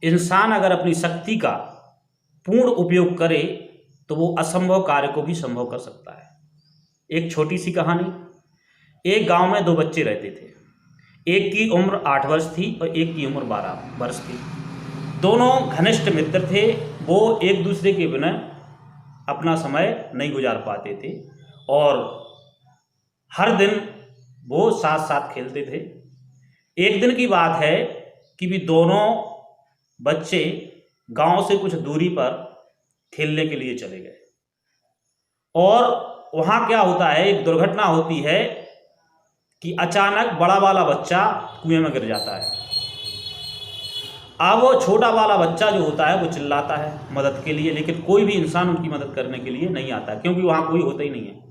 इंसान अगर अपनी शक्ति का पूर्ण उपयोग करे तो वो असंभव कार्य को भी संभव कर सकता है। एक छोटी सी कहानी। एक गांव में दो बच्चे रहते थे। एक की उम्र 8 वर्ष थी और एक की उम्र 12 वर्ष थी। दोनों घनिष्ठ मित्र थे। वो एक दूसरे के बिना अपना समय नहीं गुजार पाते थे और हर दिन वो साथ साथ खेलते थे। एक दिन की बात है कि भी दोनों बच्चे गांव से कुछ दूरी पर खेलने के लिए चले गए और वहाँ क्या होता है, एक दुर्घटना होती है कि अचानक बड़ा वाला बच्चा कुएं में गिर जाता है। अब वो छोटा वाला बच्चा जो होता है वो चिल्लाता है मदद के लिए, लेकिन कोई भी इंसान उनकी मदद करने के लिए नहीं आता क्योंकि वहाँ कोई होता ही नहीं है।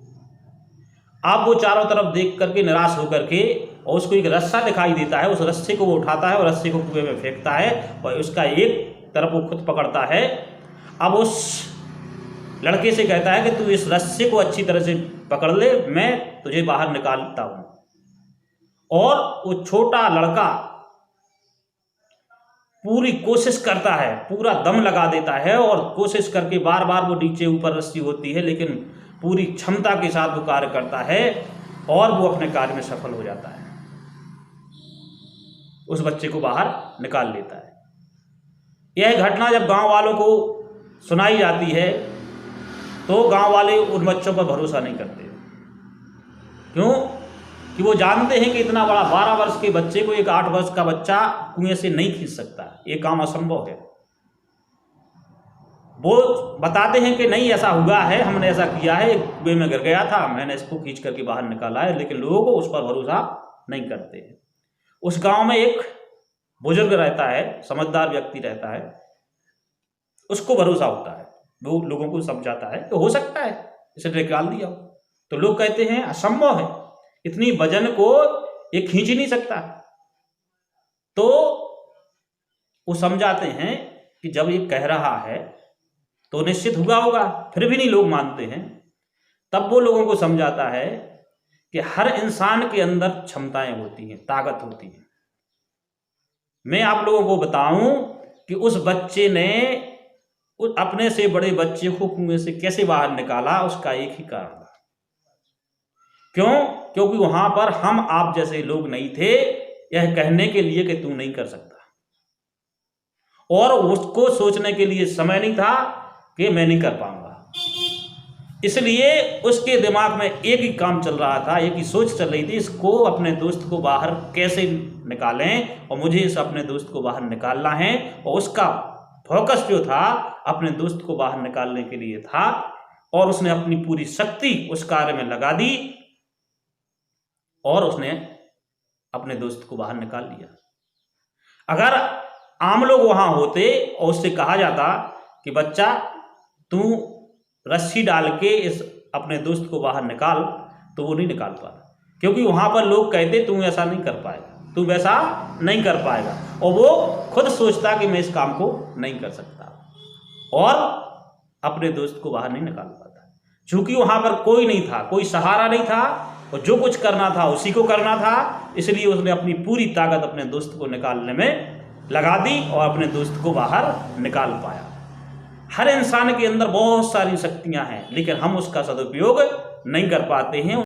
अब वो चारों तरफ देख करके निराश होकर के और उसको एक रस्सा दिखाई देता है, उस रस्से को वो उठाता है और रस्से को कुएं में फेंकता है और उसका एक तरफ वो खुद पकड़ता है। अब उस लड़के से कहता है कि तू इस रस्से को अच्छी तरह से पकड़ ले, मैं तुझे बाहर निकालता हूँ। और वो छोटा लड़का पूरी कोशिश करता है, पूरा दम लगा देता है और कोशिश करके बार बार वो नीचे ऊपर रस्सी होती है लेकिन पूरी क्षमता के साथ वो कार्य करता है और वो अपने कार्य में सफल हो जाता है। उस बच्चे को बाहर निकाल लेता है। यह घटना जब गांव वालों को सुनाई जाती है तो गांव वाले उन बच्चों पर भरोसा नहीं करते। क्यों? कि वो जानते हैं कि इतना बड़ा 12 वर्ष के बच्चे को एक 8 वर्ष का बच्चा कुएं से नहीं खींच सकता, ये काम असंभव है। वो बताते हैं कि नहीं ऐसा हुआ है, हमने ऐसा किया है, कुएं में गिर गया था, मैंने इसको खींच करके बाहर निकाला है, लेकिन लोगों को उस पर भरोसा नहीं करते हैं। उस गांव में एक बुजुर्ग रहता है, समझदार व्यक्ति रहता है, उसको भरोसा होता है, वो लोगों को समझाता है कि हो सकता है इसे निकाल दिया हो। तो लोग कहते हैं असंभव है, इतनी वजन को ये खींच ही नहीं सकता। तो वो समझाते हैं कि जब ये कह रहा है तो निश्चित हुआ होगा, फिर भी नहीं लोग मानते हैं। तब वो लोगों को समझाता है कि हर इंसान के अंदर क्षमताएं होती हैं, ताकत होती है। मैं आप लोगों को बताऊं कि उस बच्चे ने अपने से बड़े बच्चे को कुएं से कैसे बाहर निकाला, उसका एक ही कारण था। क्यों? क्योंकि वहां पर हम आप जैसे लोग नहीं थे यह कहने के लिए कि तू नहीं कर सकता, और उसको सोचने के लिए समय नहीं था कि मैं नहीं कर पाऊंगा। इसलिए उसके दिमाग में एक ही काम चल रहा था, एक ही सोच चल रही थी, इसको अपने दोस्त को बाहर कैसे निकालें और मुझे इस अपने दोस्त को बाहर निकालना है। और उसका फोकस जो था अपने दोस्त को बाहर निकालने के लिए था और उसने अपनी पूरी शक्ति उस कार्य में लगा दी और उसने अपने दोस्त को बाहर निकाल लिया। अगर आम लोग वहां होते और उससे कहा जाता कि बच्चा तू रस्सी डाल के इस अपने दोस्त को बाहर निकाल, तो वो नहीं निकाल पाता, क्योंकि वहां पर लोग कहते तू ऐसा नहीं कर पाएगा, तू वैसा नहीं कर पाएगा, और वो खुद सोचता कि मैं इस काम को नहीं कर सकता और अपने दोस्त को बाहर नहीं निकाल पाता। क्योंकि वहां पर कोई नहीं था, कोई सहारा नहीं था और जो कुछ करना था उसी को करना था, इसलिए उसने अपनी पूरी ताकत अपने दोस्त को निकालने में लगा दी और अपने दोस्त को बाहर निकाल पाया। हर इंसान के अंदर बहुत सारी शक्तियां हैं लेकिन हम उसका सदुपयोग नहीं कर पाते हैं।